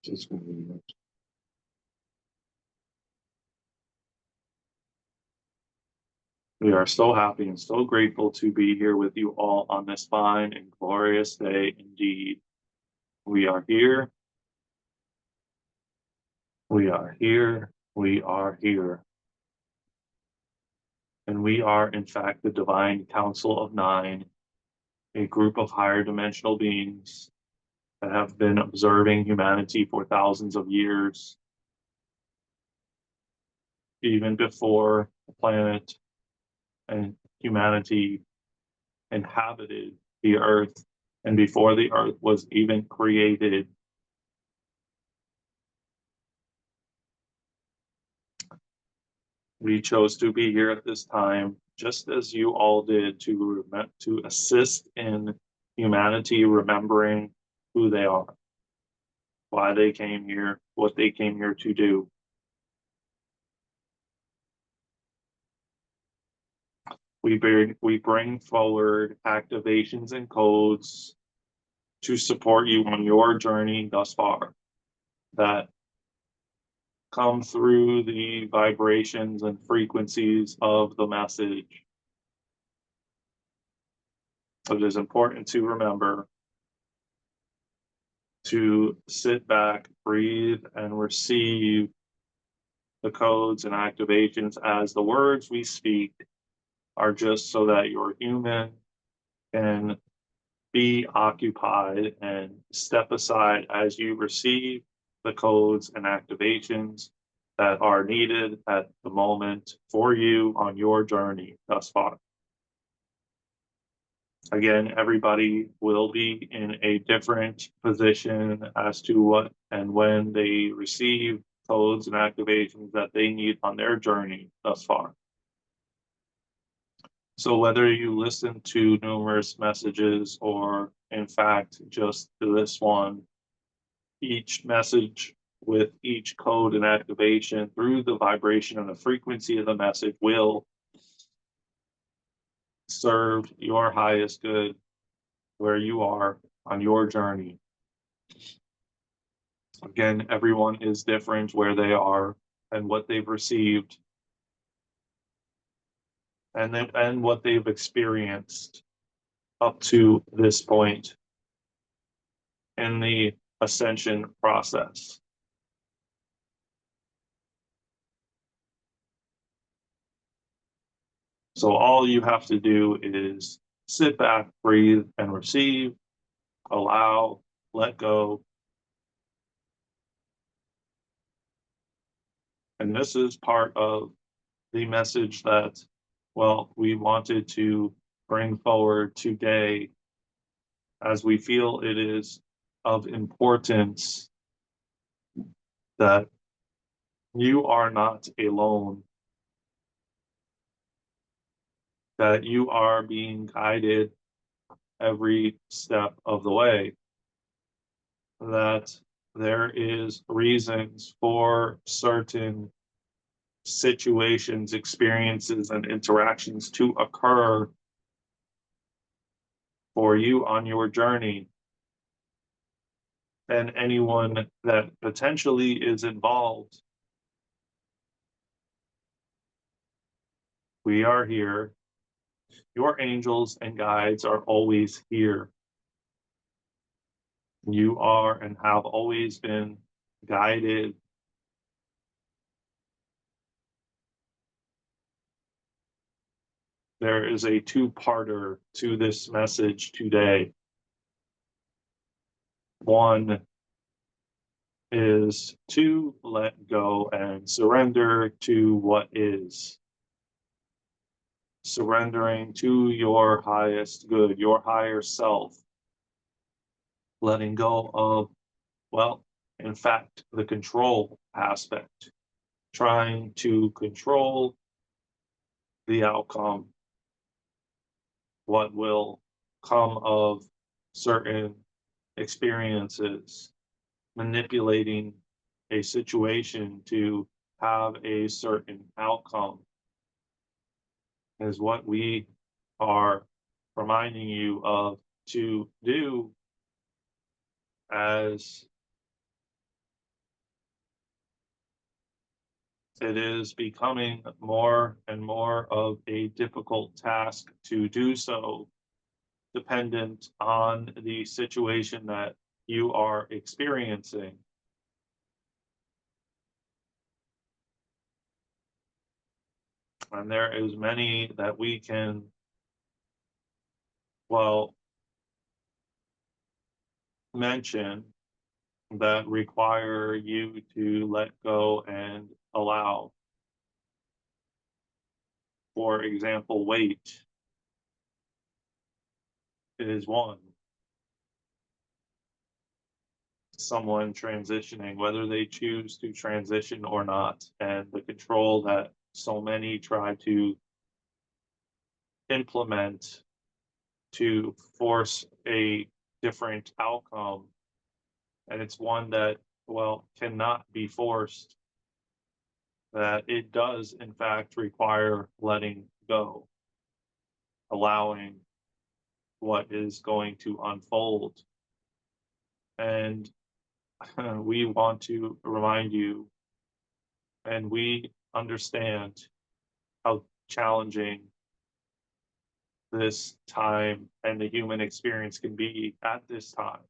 Just convenient. We are so happy and so grateful to be here with you all on this fine and glorious day indeed. We are here. We are here. We are here. And we are, in fact, the Divine Council of Nine, a group of higher dimensional beings that have been observing humanity for thousands of years, even before the planet and humanity inhabited the earth, and before the earth was even created. We chose to be here at this time, just as you all did, to assist in humanity remembering who they are, why they came here, what they came here to do. We bring forward activations and codes to support you on your journey thus far that come through the vibrations and frequencies of the message. It is important to remember to sit back, breathe, and receive the codes and activations, as the words we speak are just so that your human can be occupied and step aside as you receive the codes and activations that are needed at the moment for you on your journey thus far. Again, everybody will be in a different position as to what and when they receive codes and activations that they need on their journey thus far. So whether you listen to numerous messages or in fact just to this one, each message with each code and activation through the vibration and the frequency of the message will serve your highest good where you are on your journey. Again, everyone is different where they are and what they've received and what they've experienced up to this point in the ascension process. So all you have to do is sit back, breathe, and receive, allow, let go. And this is part of the message that, well, we wanted to bring forward today, as we feel it is of importance that you are not alone, that you are being guided every step of the way, that there is reasons for certain situations, experiences, and interactions to occur for you on your journey. And anyone that potentially is involved, we are here. Your angels and guides are always here. You are and have always been guided. There is a two-parter to this message today. One is to let go and surrender to what is. Surrendering to your highest good, your higher self. Letting go of, well, in fact, the control aspect. Trying to control the outcome. What will come of certain experiences. Manipulating a situation to have a certain outcome is what we are reminding you of to do, as it is becoming more and more of a difficult task to do so, dependent on the situation that you are experiencing. And there is many that we can, well, mention that require you to let go and allow. For example, weight is one. Someone transitioning, whether they choose to transition or not, and the control that so many try to implement to force a different outcome. And it's one that, well, cannot be forced, that it does, in fact, require letting go, allowing what is going to unfold. And we want to remind you, and we understand how challenging this time and the human experience can be at this time,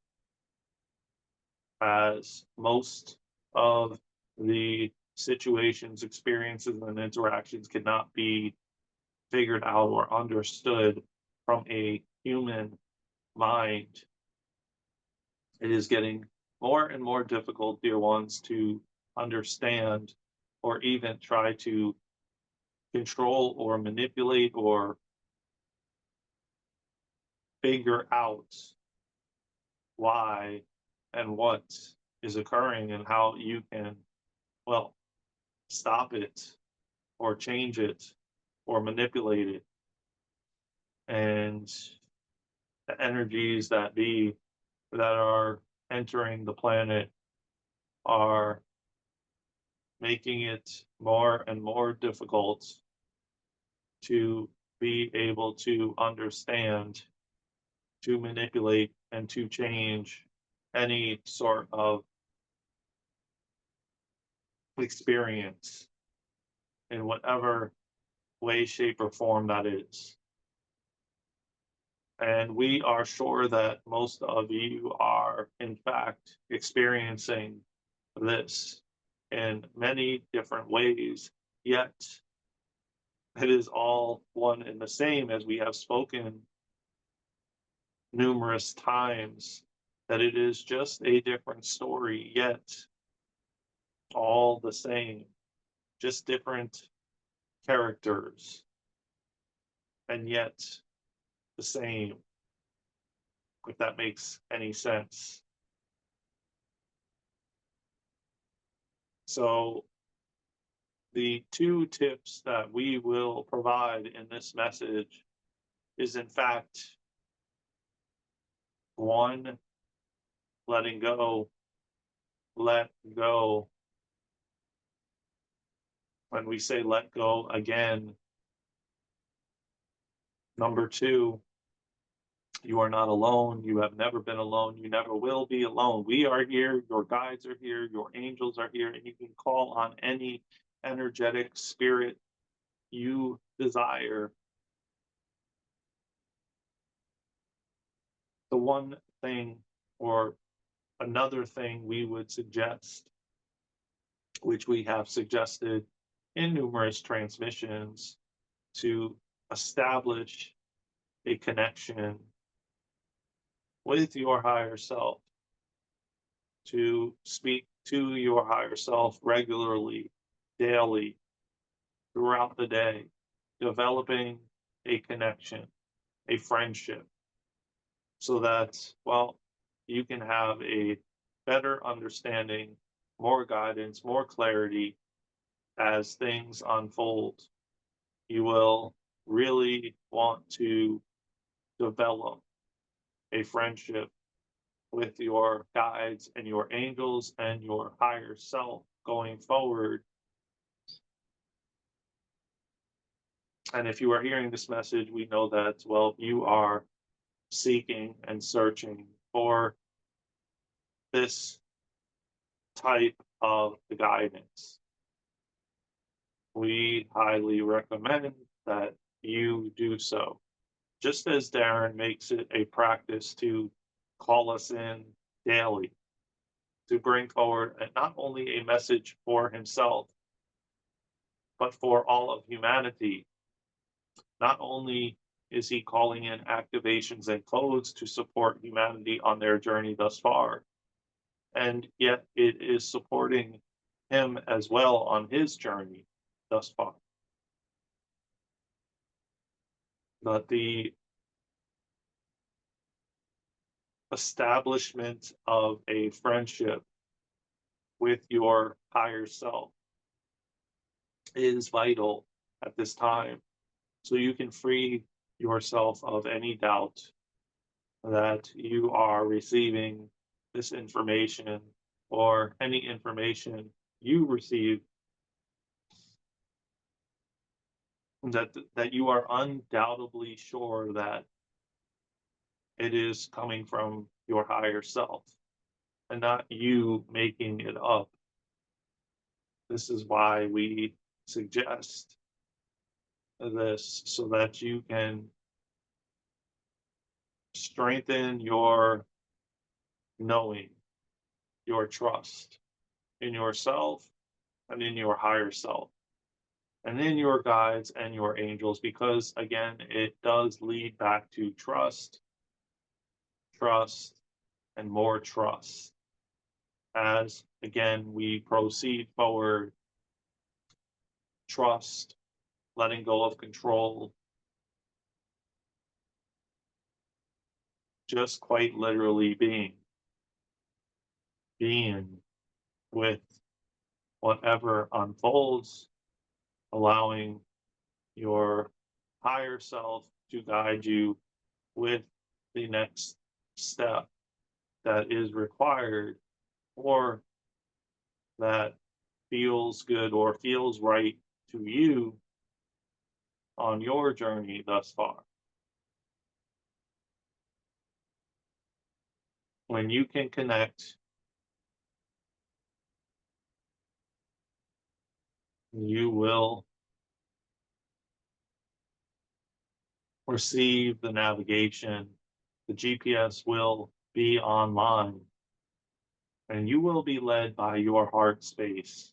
as most of the situations, experiences, and interactions cannot be figured out or understood from a human mind. It is getting more and more difficult, dear ones, to understand or even try to control or manipulate or figure out why and what is occurring and how you can, well, stop it or change it or manipulate it. And the energies that be that are entering the planet are making it more and more difficult to be able to understand, to manipulate, and to change any sort of experience in whatever way, shape, or form that is. And we are sure that most of you are, in fact, experiencing this in many different ways, yet it is all one and the same, as we have spoken numerous times, that it is just a different story, yet all the same, just different characters, and yet the same, if that makes any sense. So the two tips that we will provide in this message is, in fact, one, letting go, let go. When we say let go again, number two, you are not alone. You have never been alone. You never will be alone. We are here. Your guides are here. Your angels are here. And you can call on any energetic spirit you desire. The one thing or another thing we would suggest, which we have suggested in numerous transmissions, to establish a connection with your higher self, to speak to your higher self regularly, daily, throughout the day, developing a connection, a friendship, so that, well, you can have a better understanding, more guidance, more clarity as things unfold. You will really want to develop a friendship with your guides and your angels and your higher self going forward. And if you are hearing this message, we know that, well, you are seeking and searching for this type of guidance. we highly recommend that you do so. Just as Daren makes it a practice to call us in daily to bring forward not only a message for himself, but for all of humanity. Not only is he calling in activations and codes to support humanity on their journey thus far, and yet it is supporting him as well on his journey thus far. But the establishment of a friendship with your higher self is vital at this time. So you can free yourself of any doubt that you are receiving this information or any information you receive that you are undoubtedly sure that it is coming from your higher self and not you making it up. This is why we suggest this so that you can strengthen your knowing, your trust in yourself and in your higher self and in your guides and your angels, because again, it does lead back to trust, trust, and more trust. As again, we proceed forward, trust, letting go of control, just quite literally being with whatever unfolds, allowing your higher self to guide you with the next step that is required or that feels good or feels right to you on your journey thus far. When you can connect, you will receive the navigation. The GPS will be online and you will be led by your heart space.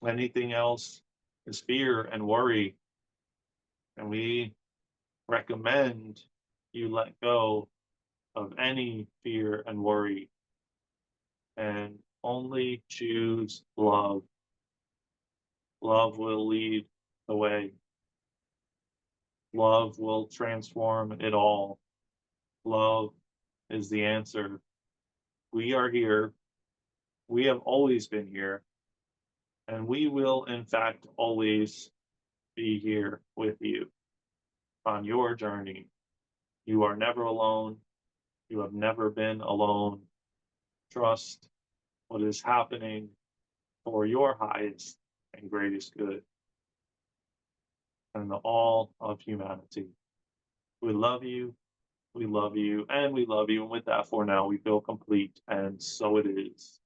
Anything else is fear and worry. And we recommend you let go of any fear and worry and only choose love. Love will lead the way. Love will transform it all. Love is the answer. We are here. We have always been here. And we will, in fact, always be here with you on your journey. You are never alone. You have never been alone. Trust what is happening for your highest and greatest good and the all of humanity. We love you. We love you and we love you. And with that, for now, we feel complete. And so it is.